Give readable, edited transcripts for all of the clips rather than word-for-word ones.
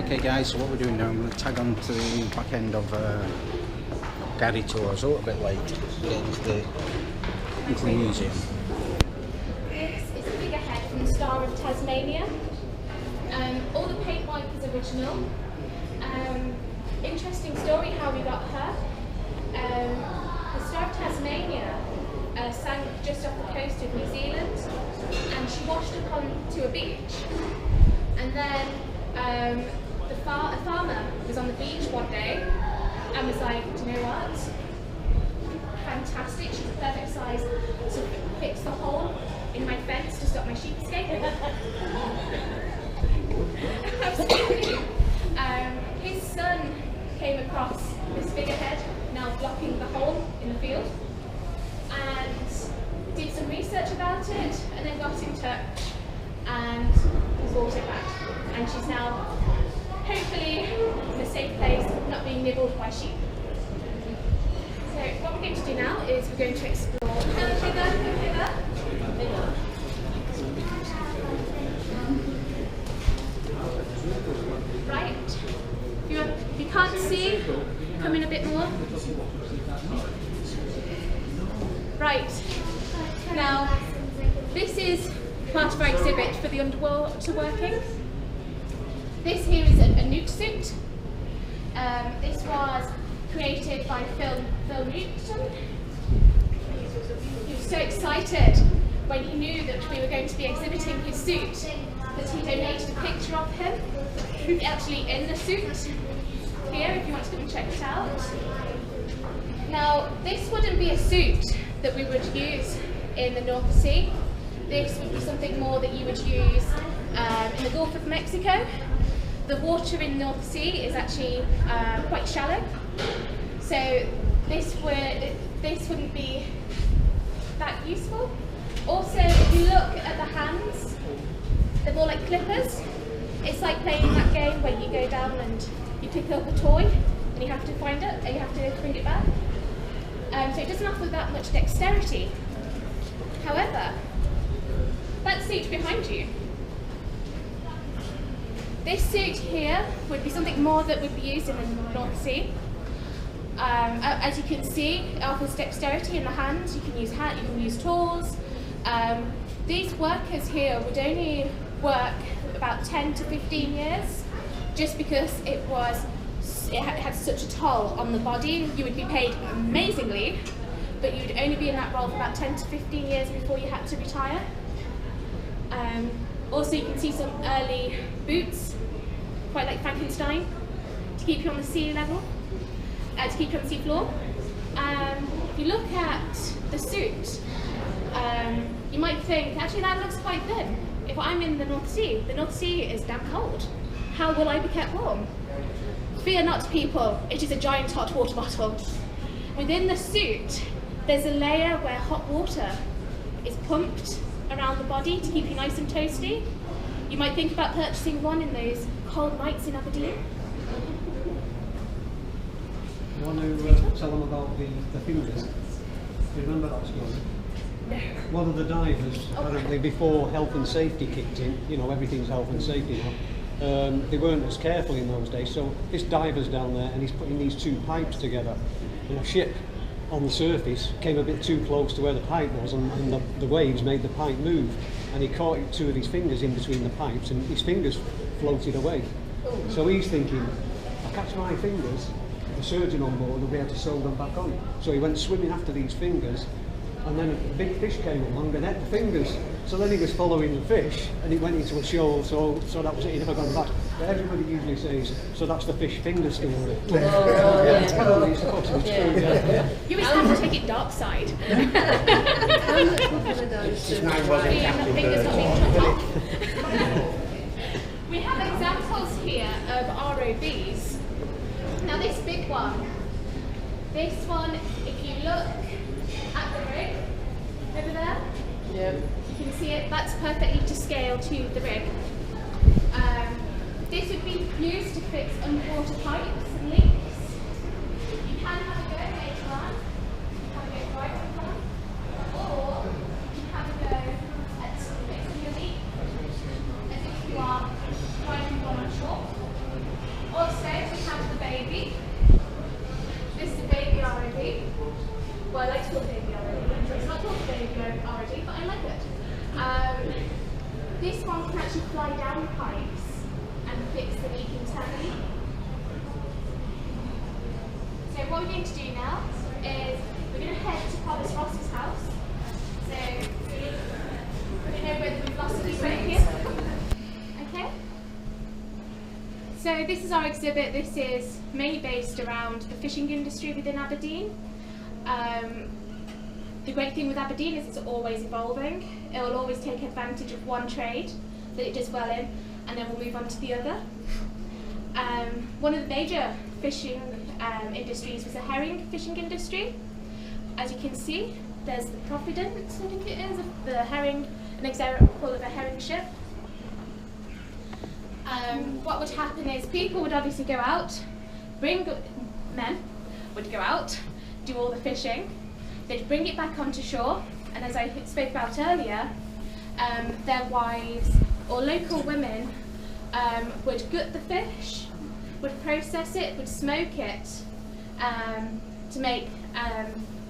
Okay guys, so what we're doing now, I'm going to tag on to the back end of Gary tour. I was a little bit late getting into the museum. This is the figurehead from the Star of Tasmania. All the paintwork is original. Interesting story how we got her. The Star of Tasmania sank just off the coast of New Zealand, and she washed up onto a beach. And then a farmer was on the beach one day and was like, do you know what? Fantastic, she's a perfect size to fix the hole in my fence to stop my sheep escaping. Absolutely. His son came across this figurehead now blocking the hole in the field and did some research about it and then got in touch and bought it back. And she's now hopefully in a safe place, not being nibbled by sheep. So what we're going to do now is we're going to explore. Right. If you can't see, come in a bit more. Right. Now, this is part of our exhibit for the underwater working. This here is a nuke suit. This was created by Phil Newton. He was so excited when he knew that we were going to be exhibiting his suit that he donated a picture of him, actually in the suit here, if you want to come and check it out. Now, this wouldn't be a suit that we would use in the North Sea. This would be something more that you would use in the Gulf of Mexico. The water in the North Sea is actually quite shallow, so this wouldn't be that useful. Also, if you look at the hands, they're more like clippers. It's like playing that game where you go down and you pick up a toy and you have to find it and you have to bring it back. So it doesn't offer that much dexterity. However, that suit behind you, this suit here would be something more that would be used in the North Sea. As you can see, it offers dexterity in the hands. You can use tools. These workers here would only work about 10 to 15 years, just because it had such a toll on the body. You would be paid amazingly, but you would only be in that role for about 10 to 15 years before you had to retire. Also, you can see some early boots, quite like Frankenstein, to keep you on the sea level, to keep you on the sea floor. If you look at the suit, you might think, actually that looks quite thin. If I'm in the North Sea is damn cold. How will I be kept warm? Fear not, people, it is a giant hot water bottle. Within the suit, there's a layer where hot water is pumped around the body to keep you nice and toasty. You might think about purchasing one in those cold nights in Aberdeen. You want to tell them about the fingers? Do you remember that story? No. One of the divers, apparently before health and safety kicked in, you know, everything's health and safety now, they weren't as careful in those days, so this diver's down there and he's putting these two pipes together, and a ship on the surface came a bit too close to where the pipe was, and the waves made the pipe move, and he caught two of his fingers in between the pipes and his fingers floated away. So he's thinking, if I catch my fingers, the surgeon on board will be able to sew them back on. So he went swimming after these fingers, and then a big fish came along and ate the fingers. So then he was following the fish and he went into a shoal, so that was it, he never gone back. But everybody usually says, so that's the fish finger story. Apparently it's supposed to be true. You always have to take it dark side. We have examples here of ROVs. Now this big one, if you look at the rig over there, you can see it, that's perfectly to scale to the rig. This would be used to fix underwater pipes and leaks. You can have a go later on, you can have a go right on, or you can have a go at fixing your leak as if you are driving one on shore. baby. Well, I like to call it baby already. So it's not called baby already, but I like it. This one can actually fly down the pipes and fix the leak internally. So what we're going to do now is we're going to head to Thomas Ross's house. So I don't know whether we've lost any here. Okay. So this is our exhibit. This is mainly based around the fishing industry within Aberdeen. The great thing with Aberdeen is it's always evolving. It will always take advantage of one trade that it does well in, and then we'll move on to the other. One of the major fishing industries was the herring fishing industry. As you can see, there's the Providence, I think it is, of the herring, an example of a herring ship. What would happen is people would obviously go out, men would go out, do all the fishing, they'd bring it back onto shore, and as I spoke about earlier, their wives or local women would gut the fish, would process it, would smoke it to make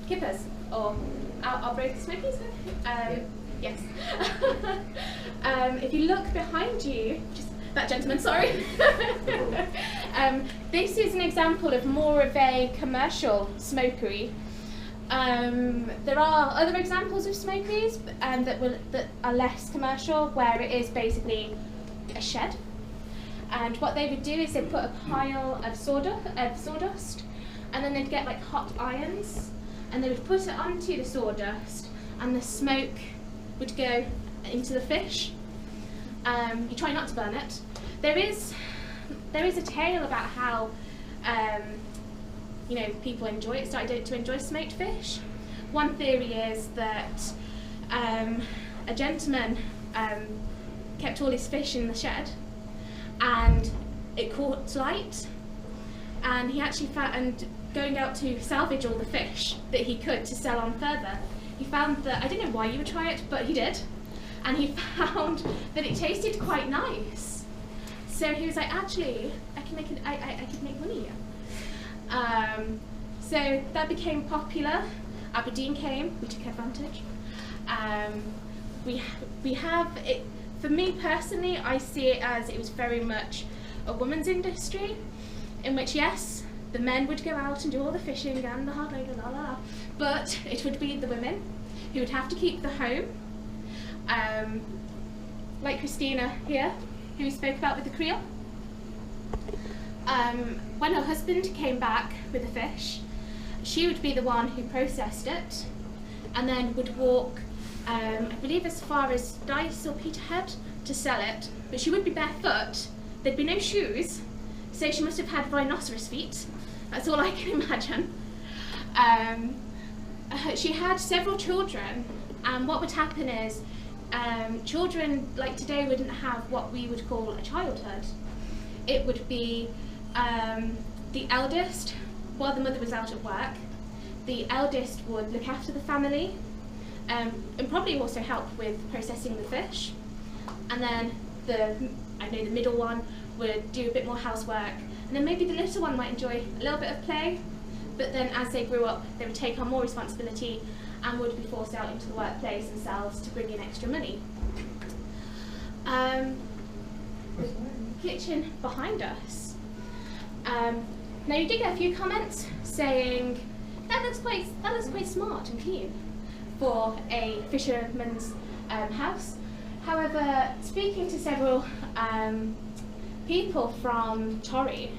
kippers, or I'll break the smokies. Yes. If you look behind you, just that gentleman, sorry. This is an example of more of a commercial smokery. There are other examples of smokeries that are less commercial, where it is basically a shed. And what they would do is they'd put a pile of sawdust, and then they'd get like hot irons, and they would put it onto the sawdust, and the smoke would go into the fish. You try not to burn it. There is a tale about how people started to enjoy smoked fish. One theory is that a gentleman kept all his fish in the shed, and it caught light, and he actually found, going out to salvage all the fish that he could to sell on further, he found that, I don't know why you would try it, but he did, and he found that it tasted quite nice. So he was like, actually, I could make money here. So that became popular. Aberdeen came, we took advantage. We have it. For me personally, I see it as it was very much a woman's industry, in which, yes, the men would go out and do all the fishing and the hard labour, but it would be the women who would have to keep the home. Like Christina here, who we spoke about with the creel. When her husband came back with the fish, she would be the one who processed it, and then would walk, I believe, as far as Dice or Peterhead to sell it, but she would be barefoot, there'd be no shoes, so she must have had rhinoceros feet, that's all I can imagine. She had several children, and what would happen is, children like today wouldn't have what we would call a childhood. It would be the eldest, while the mother was out at work, the eldest would look after the family, and probably also help with processing the fish, and then the middle one would do a bit more housework, and then maybe the little one might enjoy a little bit of play, but then as they grew up they would take on more responsibility and would be forced out into the workplace themselves to bring in extra money. The kitchen behind us. Now you did get a few comments saying that looks quite smart and clean for a fisherman's house. However, speaking to several people from Torry,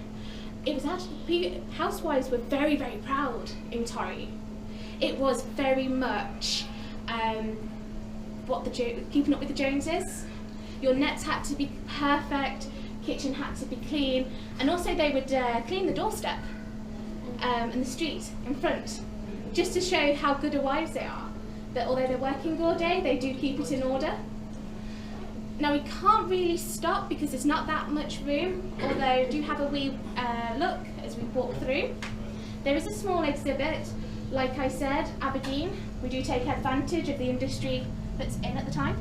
it was actually, housewives were very, very proud in Torry. It was very much keeping up with the Joneses. Your nets had to be perfect, kitchen had to be clean, and also they would clean the doorstep and the street in front, just to show how good a wives they are, that although they're working all day, they do keep it in order. Now we can't really stop because there's not that much room, although do have a wee look as we walk through. There is a small exhibit. Like I said, Aberdeen, we do take advantage of the industry that's in at the time.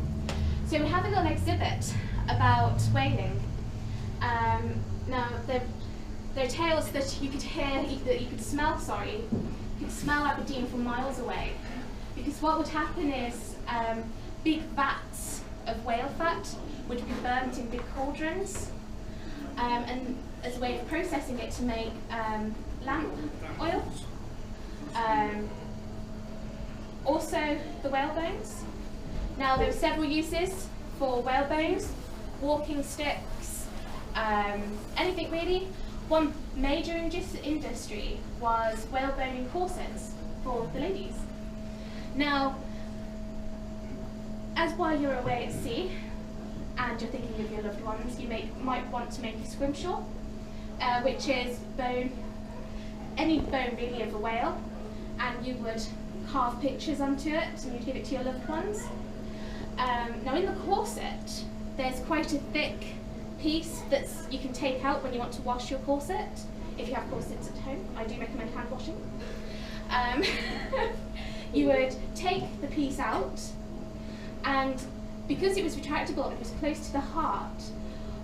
So we have a little exhibit about whaling. Now there are tales that you could hear, that you could smell, could smell Aberdeen from miles away, because what would happen is big vats of whale fat would be burnt in big cauldrons, and as a way of processing it to make lamp oil. Also the whale bones. Now there were several uses for whale bones, walking sticks, anything really. One major industry was whale boning corsets for the ladies. Now, as while you're away at sea and you're thinking of your loved ones, you might want to make a scrimshaw, which is any bone really of a whale, and you would carve pictures onto it and you'd give it to your loved ones. Now in the corset, there's quite a thick piece that you can take out when you want to wash your corset. If you have corsets at home, I do recommend hand washing. You would take the piece out, and because it was retractable, it was close to the heart,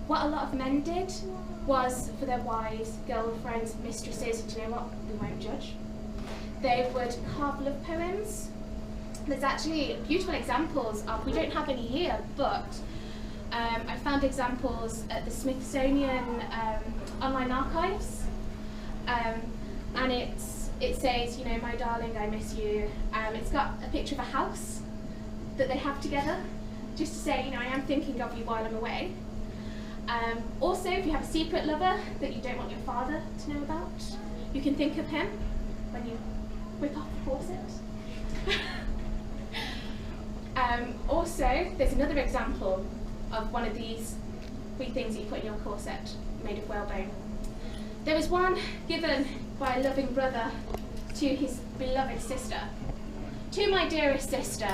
what a lot of men did was, for their wives, girlfriends, mistresses, do you know what, we won't judge, they would carve love poems. There's actually beautiful examples of, we don't have any here, but I found examples at the Smithsonian online archives, and it says, you know, my darling, I miss you. It's got a picture of a house that they have together, just to say, you know, I am thinking of you while I'm away. Also, if you have a secret lover that you don't want your father to know about, you can think of him when you whip off the corset. Also, there's another example of one of these wee things that you put in your corset, made of whalebone. There was one given by a loving brother to his beloved sister. To my dearest sister,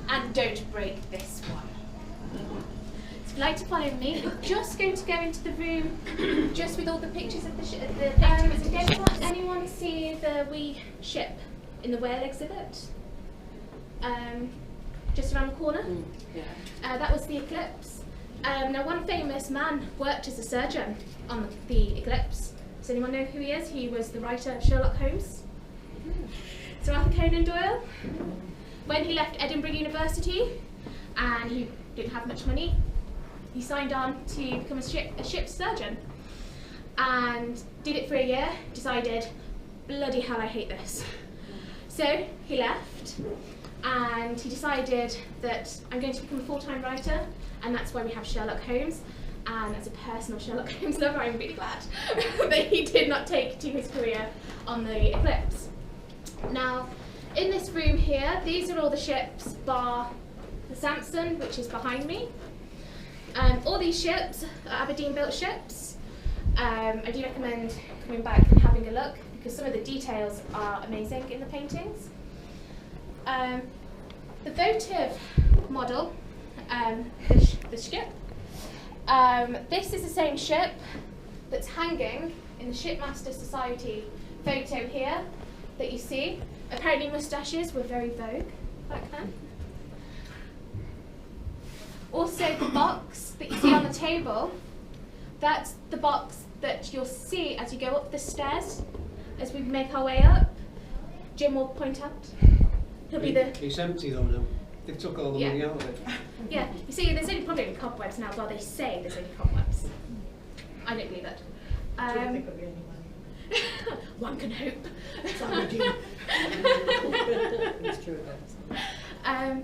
and don't break this one. So if you'd like to follow me, we're just going to go into the room, just with all the pictures of the paintings. Did anyone see the wee ship in the whale exhibit? Just around the corner? Yeah. That was the Eclipse. Now, one famous man worked as a surgeon on the Eclipse. Does anyone know who he is? He was the writer of Sherlock Holmes. Sir Arthur Conan Doyle. When he left Edinburgh University and he didn't have much money, he signed on to become a ship's surgeon and did it for a year, decided, bloody hell, I hate this. So he left and he decided that I'm going to become a full-time writer, and that's why we have Sherlock Holmes. And as a personal Sherlock Holmes lover, I'm really glad that he did not take to his career on the Eclipse. Now, in this room here, these are all the ships bar the Samson, which is behind me. All these ships are Aberdeen-built ships. I do recommend coming back and having a look, because some of the details are amazing in the paintings. The votive model, the ship, this is the same ship that's hanging in the Shipmaster Society photo here that you see. Apparently moustaches were very vogue back then. Also, the box that you see on the table, that's the box that you'll see as you go up the stairs, as we make our way up. Jim will point out. He'll be the... It's empty though now. They've took all the money out of it. Yeah, you see, there's only probably cobwebs now. Well, they say there's only cobwebs. I don't believe it. I don't think there'll be any money. One can hope. It's Aberdeen. It's true, it does.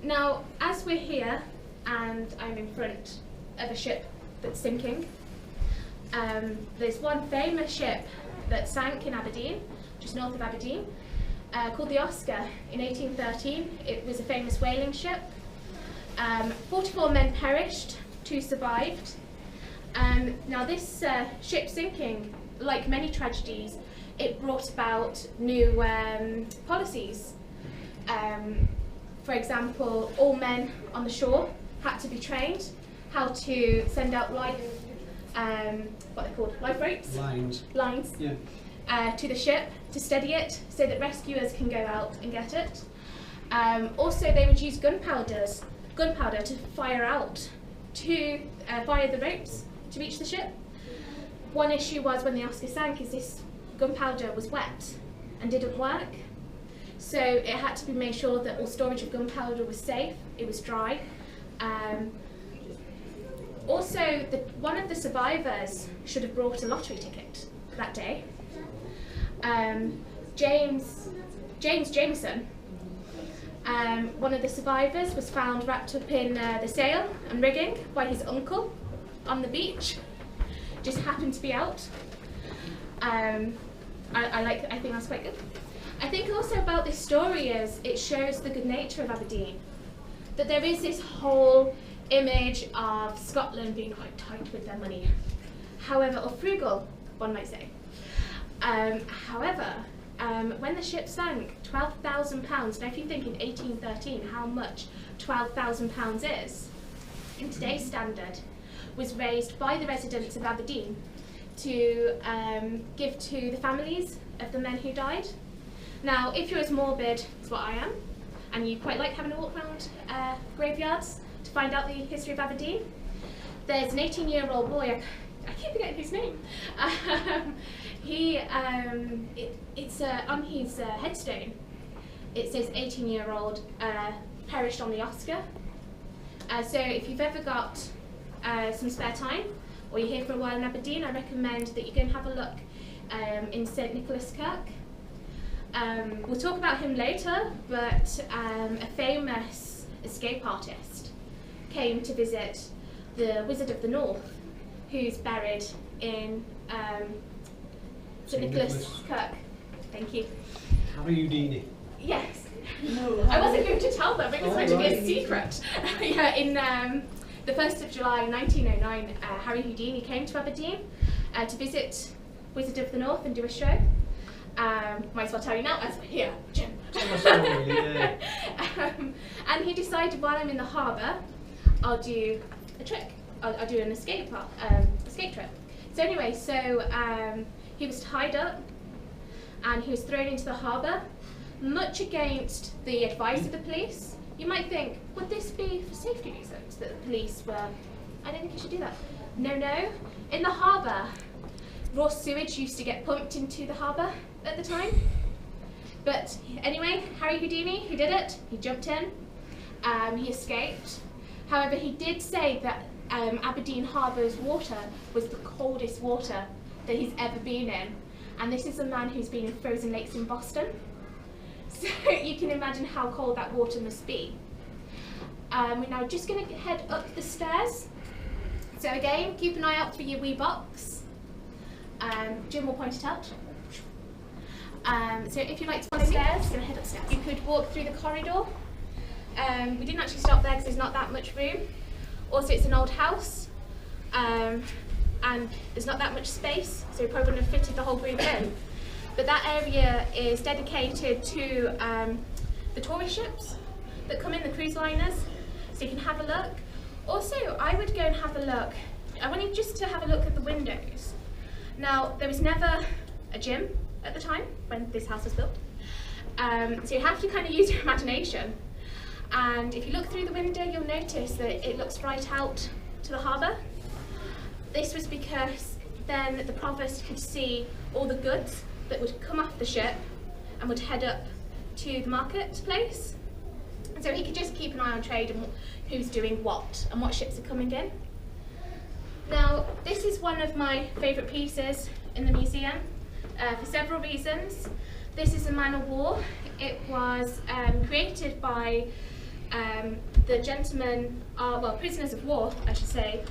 Now, as we're here, and I'm in front of a ship that's sinking, there's one famous ship that sank in Aberdeen, just north of Aberdeen, called the Oscar in 1813. It was a famous whaling ship. 44 men perished, 2 survived. Now this ship sinking, like many tragedies, it brought about new policies. For example, all men on the shore had to be trained how to send out life, what they're called, life ropes? Lines. Lines. Yeah. To the ship to steady it so that rescuers can go out and get it. Also, they would use gunpowder to fire out to via the ropes to reach the ship. One issue was when the Oscar sank is this gunpowder was wet and didn't work. So it had to be made sure that all storage of gunpowder was safe, it was dry. Also, one of the survivors should have brought a lottery ticket that day. James Jameson, one of the survivors, was found wrapped up in the sail and rigging by his uncle on the beach. Just happened to be out. I think that's quite good. I think also about this story is it shows the good nature of Aberdeen. That there is this whole image of Scotland being quite tight with their money. However, or frugal, one might say. However, when the ship sank, £12,000, now if you think in 1813 how much £12,000 is, in today's standard, was raised by the residents of Aberdeen to give to the families of the men who died. Now, if you're as morbid as what I am, and you quite like having a walk around graveyards to find out the history of Aberdeen, there's an 18-year-old boy, I keep forgetting his name. It's on his headstone. It says 18-year-old perished on the Oscar. So if you've ever got some spare time, or you're here for a while in Aberdeen, I recommend that you go and have a look in St Nicholas Kirk. We'll talk about him later, but a famous escape artist came to visit the Wizard of the North, who's buried in St Nicholas Kirk. Thank you. Harry Houdini. Yes. No, I wasn't going to tell them, it was going to be a secret. Yeah, in the 1st of July 1909, Harry Houdini came to Aberdeen to visit Wizard of the North and do a show. Might as well tell you now, as we're here, Jim. And he decided, while I'm in the harbour, I'll do a trick. I'll do an escape trip. So anyway, he was tied up and he was thrown into the harbour, much against the advice of the police. You might think, would this be for safety reasons that the police were, I don't think you should do that. No. In the harbour, raw sewage used to get pumped into the harbour at the time. But anyway, Harry Houdini, he did it. He jumped in, he escaped. However, he did say that Aberdeen Harbour's water was the coldest water that he's ever been in. And this is a man who's been in frozen lakes in Boston. So you can imagine how cold that water must be. We're now just going to head up the stairs. So again, keep an eye out for your wee box. Jim will point it out. So if you'd like to follow stairs, going to head upstairs. You could walk through the corridor. We didn't actually stop there because there's not that much room. Also, it's an old house, and there's not that much space, so we probably wouldn't have fitted the whole group in. But that area is dedicated to the tourist ships that come in, the cruise liners, so you can have a look. Also, I would go and have a look. I want you just to have a look at the windows. Now, there was never a gym at the time when this house was built, so you have to kind of use your imagination. And if you look through the window, you'll notice that it looks right out to the harbour. This was because then the provost could see all the goods that would come off the ship and would head up to the marketplace. And so he could just keep an eye on trade and who's doing what and what ships are coming in. Now, this is one of my favourite pieces in the museum for several reasons. This is a man of war. It was created by the gentlemen, prisoners of war, I should say,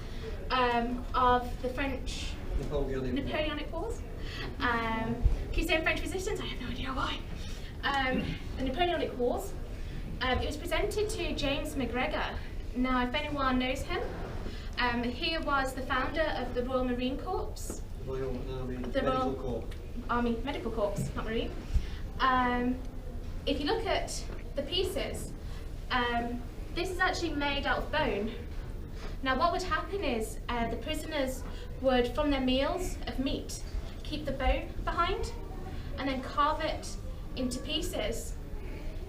of the French Napoleonic Wars. Can you say French resistance? I have no idea why. The Napoleonic Wars. It was presented to James McGregor. Now, if anyone knows him, he was the founder of the Royal Marine Corps. The Royal Army Medical Corps, not Marine. If you look at the pieces, this is actually made out of bone. Now what would happen is the prisoners would, from their meals of meat, keep the bone behind and then carve it into pieces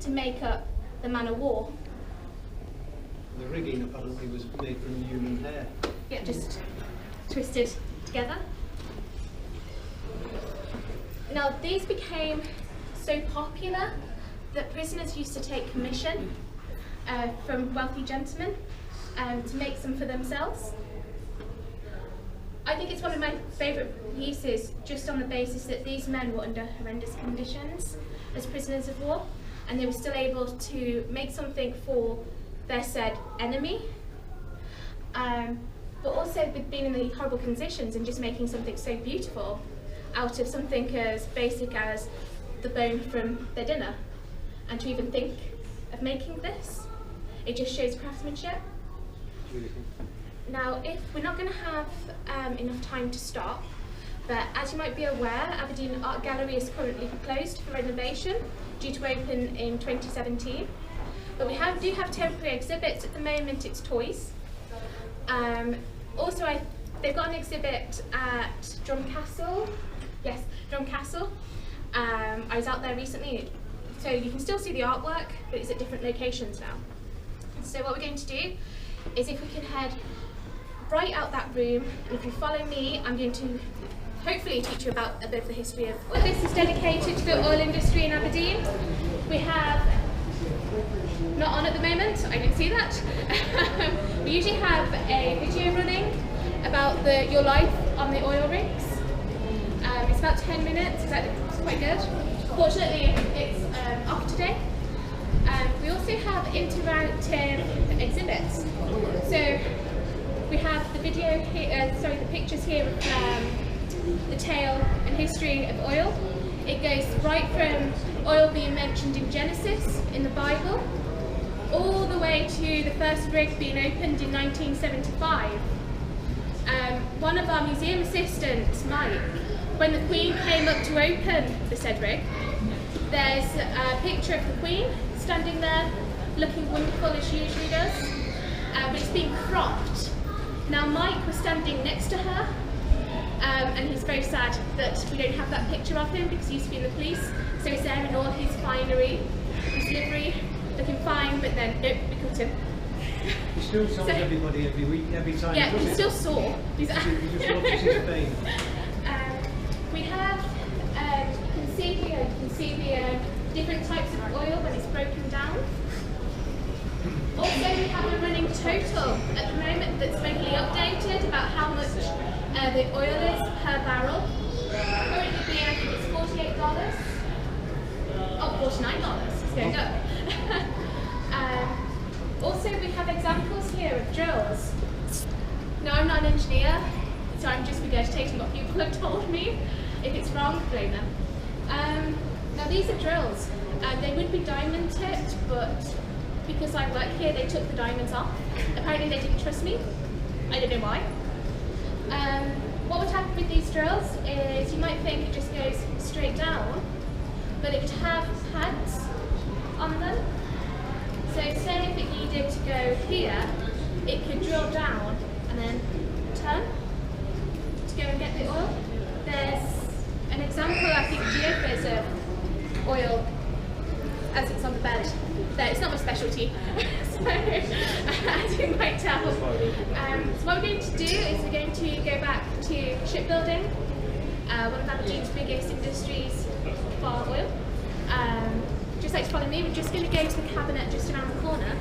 to make up the man of war. The rigging apparently was made from human hair. Yeah, just twisted together. Now these became so popular that prisoners used to take commission from wealthy gentlemen to make some for themselves. I think it's one of my favourite pieces, just on the basis that these men were under horrendous conditions as prisoners of war, and they were still able to make something for their said enemy, but also with being in the horrible conditions and just making something so beautiful out of something as basic as the bone from their dinner. And to even think of making this, it just shows craftsmanship. Now, if we're not going to have enough time to stop, but as you might be aware, Aberdeen Art Gallery is currently closed for renovation, due to open in 2017. But we do have temporary exhibits. At the moment, it's toys. Also, they've got an exhibit at Drumcastle. Yes, Drumcastle. I was out there recently, so you can still see the artwork, but it's at different locations now. So what we're going to do is, if we can head right out that room, and if you follow me, I'm going to hopefully teach you about a bit of the history of oil. This is dedicated to the oil industry in Aberdeen. We have, not on at the moment, I didn't see that. We usually have a video running about your life on the oil rigs. It's about 10 minutes, it's quite good. Fortunately, it's off today. We also have interactive exhibits. So we have the video here, the pictures here of the tale and history of oil. It goes right from oil being mentioned in Genesis in the Bible, all the way to the first rig being opened in 1975. One of our museum assistants, Mike, when the Queen came up to open the said rig, there's a picture of the Queen standing there looking wonderful as she usually does, but it's been cropped. Now Mike was standing next to her, and he's very sad that we don't have that picture of him because he used to be in the police, so he's there in all his finery, his livery, looking fine, but then nope, we cut him. He still tells everybody every week, every time. Yeah, he's still sore. He just watches his pain. We have, you can see here, you can see the different types of oil when it's broken down. Also, we have a running total at the moment that's regularly updated about how much the oil is per barrel. Currently being, I think it's $48. Oh, $49, it's going up. Also, we have examples here of drills. Now, I'm not an engineer, so I'm just regurgitating what people have told me. If it's wrong, blame them. Now, these are drills. They would be diamond tipped, but because I work here, they took the diamonds off. Apparently, they didn't trust me. I don't know why. What would happen with these drills is you might think it just goes straight down, but it would have pads on them. So say if it needed to go here, it could drill down and then turn to go and get the oil. There's an example, I think, geophys of oil as it's on the bed. There, it's not my specialty, so as you might tell. So what we're going to do is we're going to go back to shipbuilding, one of Aberdeen's biggest industries for oil. Just like to follow me, we're just going to go to the cabinet just around the corner.